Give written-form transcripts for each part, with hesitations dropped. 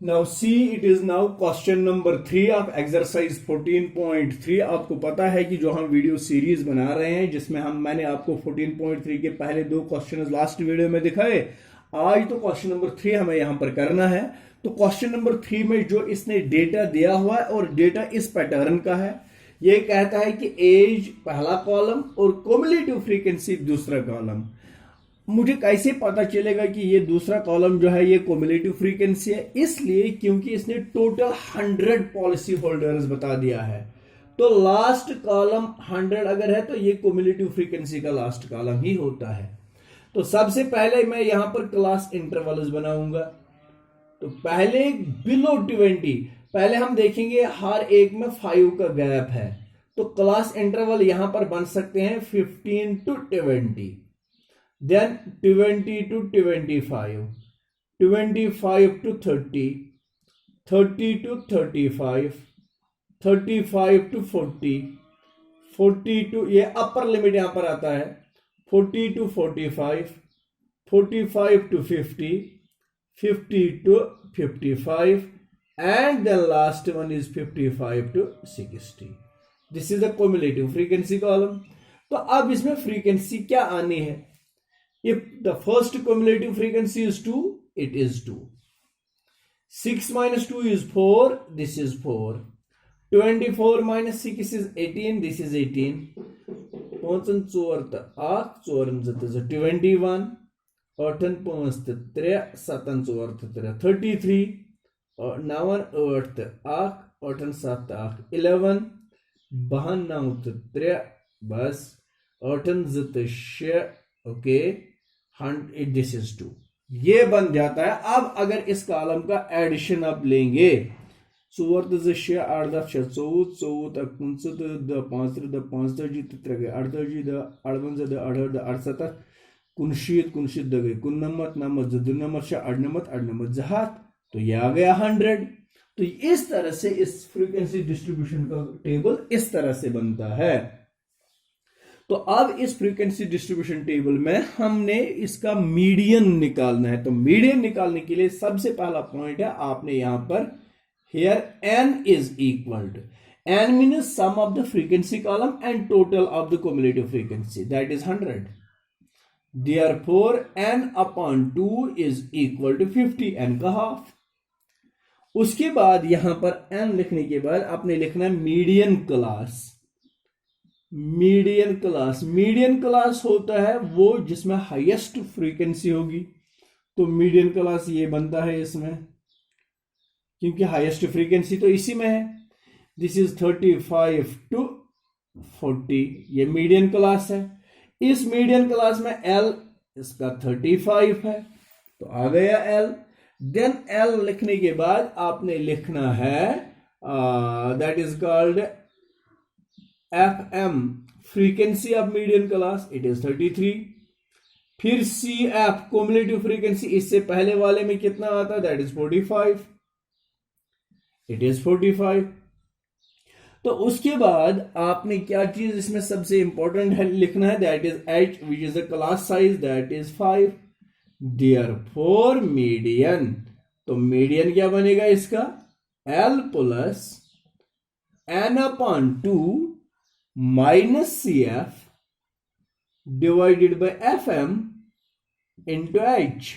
Now see, it is now question number 3 of exercise 14.3। आपको पता है कि जो हम वीडियो सीरीज बना रहे हैं जिसमें मैंने आपको 14.3 के पहले 2 क्वेश्चन लास्ट वीडियो में दिखाए। आज तो क्वेश्चन नंबर 3 हमें यहां पर करना है। तो क्वेश्चन नंबर 3 में जो इसने डेटा दिया हुआ है और डेटा इस पैटर्न का है। ये कहता है कि एज पहला कॉलम और क्युमुलेटिव फ्रीक्वेंसी दूसरा कॉलम। मुझे कैसे पता चलेगा कि ये दूसरा कॉलम जो है ये क्युमुलेटिव फ्रीक्वेंसी है? इसलिए क्योंकि इसने टोटल 100 पॉलिसी होल्डर्स बता दिया है। तो लास्ट कॉलम 100 अगर है तो ये क्युमुलेटिव फ्रीक्वेंसी का लास्ट कॉलम ही होता है। तो सबसे पहले मैं यहां पर क्लास इंटरवल्स बनाऊंगा। तो पहले बिलो 20, पहले हम देखेंगे हर एक में 5 का गैप है। तो क्लास इंटरवल यहां पर बन सकते हैं 15 to 20, then 20 to 25, 25 to 30, 30 to 35, 35 to 40, 40 to ये अपर लिमिट यहां पर आता है 40 to 45, 45 to 50, 50 to 55, and the last one is 55 to 60. This is the cumulative frequency column. तो अब इसमें फ्रीक्वेंसी क्या आनी है? If the first cumulative frequency is 2, it is 2. 6 minus 2 is 4, this is 4. 24 minus 6 is 18, this is 18. 5 4 to 8, 4 to 21. 8 5 to 3, 7 4 to 3, 33. 9 8 to 8, 8 7 to 8, 11. 9 to 3, बस 8 2 to 6, okay. This is 2, ये बन जाता है। अब अगर इस कॉलम का एडिशन आप लेंगे 4 2 6 8 10 14 14 15 5 5 5 3 3 38 58 68 69 69 19 19 19 98 98 तो ये आ गया 100। तो इस तरह से इस फ्रीक्वेंसी डिस्ट्रीब्यूशन का टेबल इस तरह से बनता है। तो अब इस फ्रीक्वेंसी डिस्ट्रीब्यूशन टेबल में हमने इसका मीडियन निकालना है। तो मीडियन निकालने के लिए सबसे पहला पॉइंट है, आपने यहां पर here n is equal to, n means sum of the frequency column and total of the cumulative frequency, that is 100। Therefore n upon 2 is equal to 50, n का हाफ। उसके बाद यहां पर n लिखने के बाद आपने लिखना है median class. Median class, median class होता है वो जिसमें हाईएस्ट फ्रीक्वेंसी होगी। तो मीडियन क्लास ये बनता है इसमें, क्योंकि हाईएस्ट फ्रीक्वेंसी तो इसी में है। दिस इज 35 to 40, ये मीडियन क्लास है। इस मीडियन क्लास में L इसका 35 है, तो आ गया L। देन L लिखने के बाद आपने लिखना है that is called FM, frequency of median class, it is 33। फिर CF क्युमुलेटिव फ्रीक्वेंसी, इससे पहले वाले में कितना आता है, दैट इज 45, इट इज 45। तो उसके बाद आपने क्या चीज इसमें सबसे इंपॉर्टेंट है लिखना है, that is H which is the class size, that is 5। Therefore median, तो मीडियन क्या बनेगा इसका, L plus n upon 2 minus CF divided by FM into H.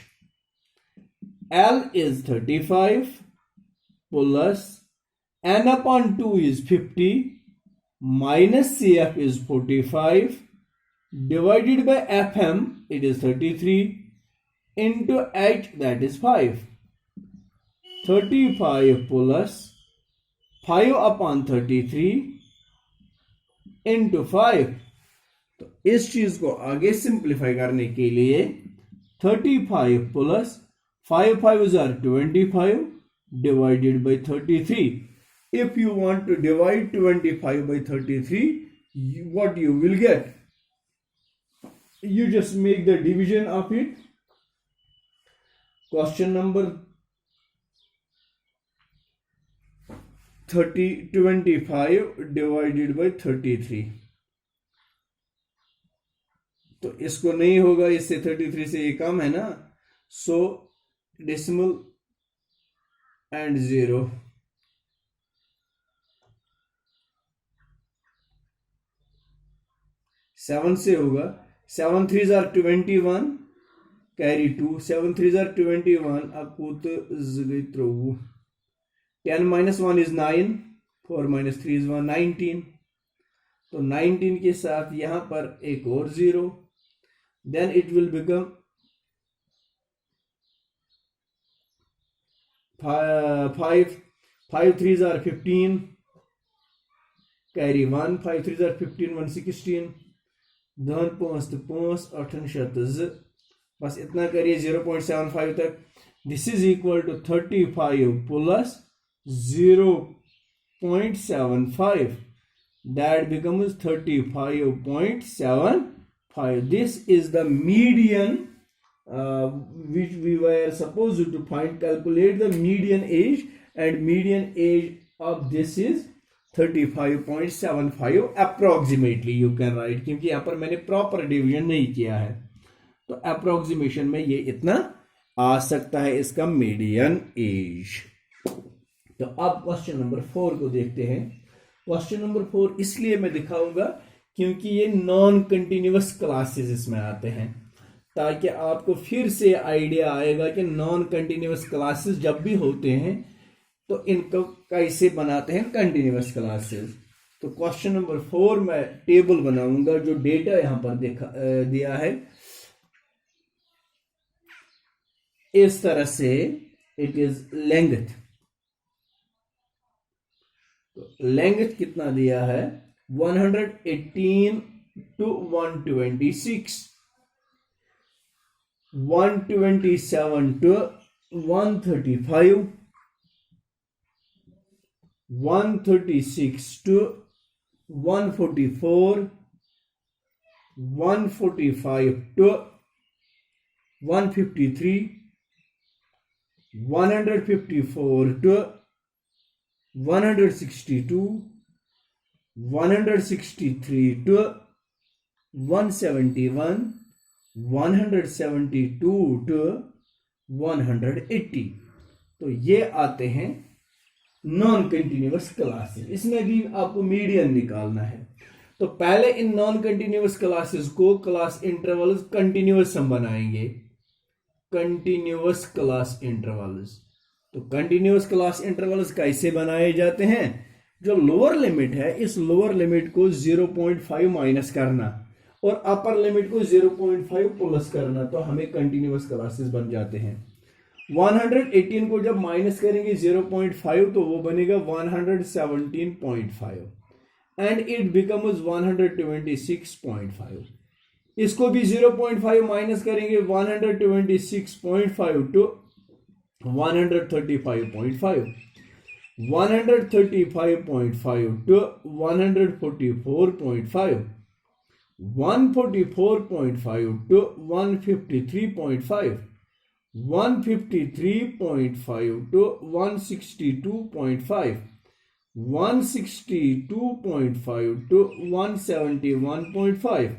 L is 35 plus n upon 2 is 50 minus CF is 45 divided by FM, it is 33 into H, that is 5. 35 plus 5 upon 33 into 5। तो इस चीज को आगे simplify करने के लिए 35 plus 5 5 are 25 divided by 33। If you want to divide 25 by 33, what you will get? You just make the division of it। Question number 25 divided by 33, तो इसको नहीं होगा, इससे 33 से ये कम है ना। सो डेसिमल and 0. 7 से होगा 7 3s are 21 carry 2 7 3s are 21 akut 10 minus 1 is 9 4 minus 3 is 1 19 तो 19 के साथ यहां पर एक और 0 then it will become 5 3s are 15 carry 1 5 3s are 15 1 16 दहन 5 तो 5 8 2 बस इतना करिए 0.75 तक this is equal to 35 plus 0.75 that becomes 35.75. This is the median which we were supposed to find. Calculate the median age, and median age of this is 35.75 approximately you can write, क्योंकि यहाँ पर मैंने proper division नहीं किया है तो approximation में ये इतना आ सकता है इसका मीडियन एज। तो अब क्वेश्चन नंबर 4 को देखते हैं। क्वेश्चन नंबर 4 इसलिए मैं दिखाऊंगा क्योंकि ये नॉन कंटिन्यूअस क्लासेस इसमें आते हैं, ताकि आपको फिर से आइडिया आएगा कि नॉन कंटिन्यूअस क्लासेस जब भी होते हैं तो इनको कैसे बनाते हैं कंटिन्यूअस क्लासेस। तो क्वेश्चन नंबर 4 में टेबल बनाऊंगा, जो डेटा यहां पर दिया है इस तरह से, इट इज लेंथ। तो लेंथ कितना दिया है 118 to 126, 127 to 135, 136 to 144, 145 to 153, 154 to 162, 163 to 171, 172 to 180। तो ये आते हैं नॉन कंटिन्यूअस क्लासेस। इसमें भी आपको मीडियन निकालना है। तो पहले इन नॉन कंटिन्यूअस क्लासेस को क्लास इंटरवल्स कंटिन्यूअस हम बनाएंगे, कंटिन्यूअस क्लास इंटरवल्स। तो कंटिन्यूअस क्लास इंटरवल्स कैसे बनाए जाते हैं, जो लोअर लिमिट है इस लोअर लिमिट को 0.5 माइनस करना और अपर लिमिट को 0.5 प्लस करना, तो हमें कंटिन्यूअस क्लासेस बन जाते हैं। 118 को जब माइनस करेंगे 0.5 तो वो बनेगा 117.5 एंड इट बिकम्स 126.5। इसको भी 0.5 माइनस करेंगे 126.5 to 135.5, 135.5 to 144.5, 144.5 to 153.5, 153.5 to 162.5, 162.5 to 171.5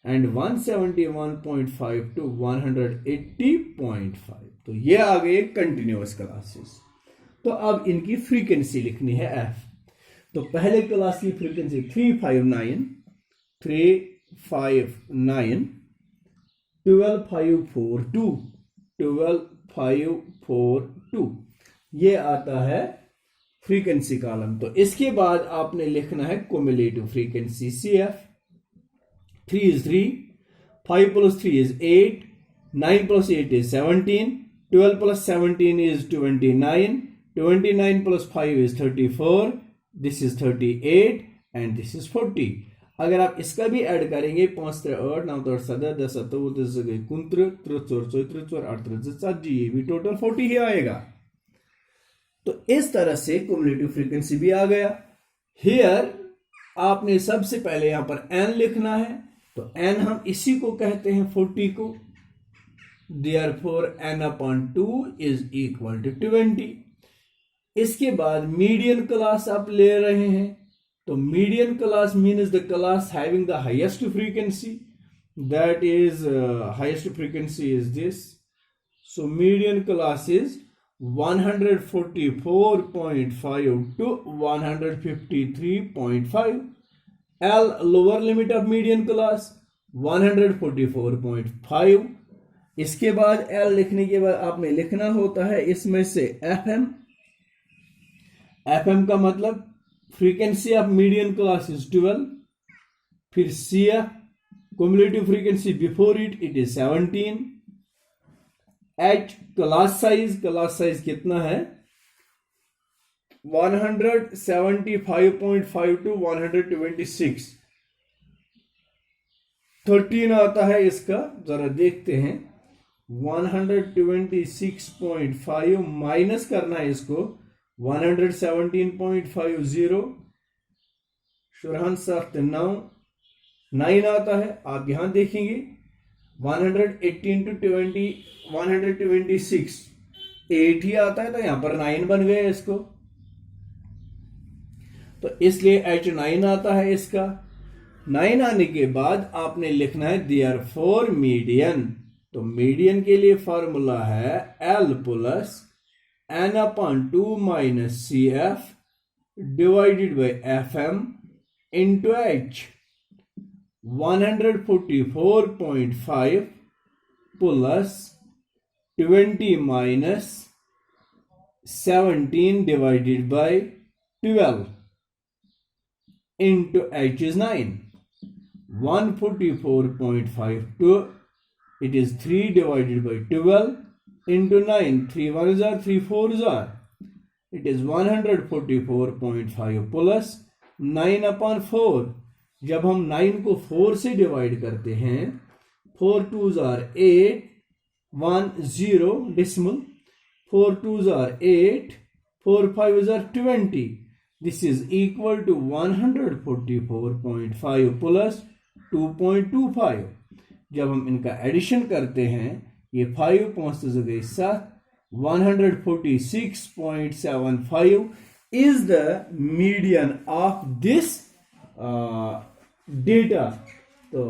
and 171.5 to 180.5। तो ये आ गए कंटिन्यूअस क्लासेस। तो अब इनकी फ्रीक्वेंसी लिखनी है एफ। तो पहले क्लास की फ्रीक्वेंसी 359, 359, 12542, 12542 ये आता है फ्रीक्वेंसी कॉलम। तो इसके बाद आपने लिखना है cumulative frequency CF। 3 is 3, 5 plus 3 is 8, 9 plus 8 is 17, 12 plus 17 is 29, 29 plus 5 is 34, this is 38 and this is 40। अगर आप इसका भी ऐड करेंगे 5 3 8 9 3 17 10 7 29 29 34 34 38 7 ये भी टोटल 40 ही आएगा। तो इस तरह से क्युमुलेटिव फ्रीक्वेंसी भी आ गया। हियर आपने सबसे पहले यहां पर n लिखना है, तो n हम इसी को कहते हैं 40 को, therefore n/2 is equal to 20। इसके बाद मीडियन क्लास आप ले रहे हैं, तो median class means the class having the highest frequency, that is highest frequency is this. So median class is 144.5 to 153.5. L, lower limit of median class 144.5. इसके बाद L लिखने के बाद आपने लिखना होता है इसमें से FM का मतलब frequency of median class is 12. फिर CF, cumulative frequency before it is 17. H, class size कितना है 175.5 to 126. 13 आता है इसका, जरा देखते हैं. 126.5 माइनस करना है इसको 117.50. शुरहन सख्त 9 आता है. आप यहां देखेंगे 118 to 126 8 ही आता है, तो यहां पर 9 बन गए इसको, तो इसलिए H9 आता है इसका. 9 आने के बाद आपने लिखना है देयरफॉर मीडियन. तो मीडियन के लिए फॉर्मूला है L plus n/2 minus CF divided by FM into H. 144.5 plus 20 minus 17 divided by 12 into H is 9. 144.5 to it is 3 divided by 12 into 9. 3 1s are 3 4s are. It is 144.5 plus 9/4. जब हम 9 को 4 से divide करते हैं 4 2s are 8 1 0 decimal. 4 2s are 8 4 5s are 20. This is equal to 144.5 plus 2.25. जब हम इनका addition करते हैं ये 5 पहुंचते जगह 7. 146.75 is the median of this data. तो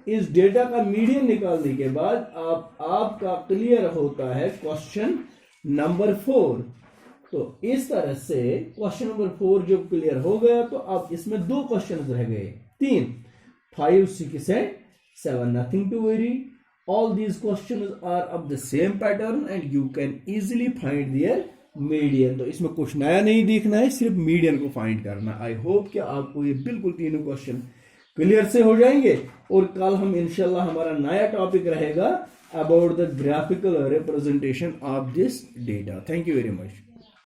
इस डेटा का मीडियन निकालने के बाद आपका क्लियर होता है क्वेश्चन नंबर 4. तो इस तरह से क्वेश्चन नंबर 4 जब क्लियर हो गया तो अब इसमें 2 क्वेश्चन रह गए. 3 5 6 and 7. Nothing to worry. All these questions are of the same pattern and you can easily find their median. तो इसमें कुछ नया नहीं देखना है, सिर्फ मीडियन को फाइंड करना. आई होप कि आपको ये बिल्कुल तीनों क्वेश्चन क्लियर से हो जाएंगे. और कल हम इंशाल्लाह हमारा नया टॉपिक रहेगा about the graphical representation of this data. Thank you very much.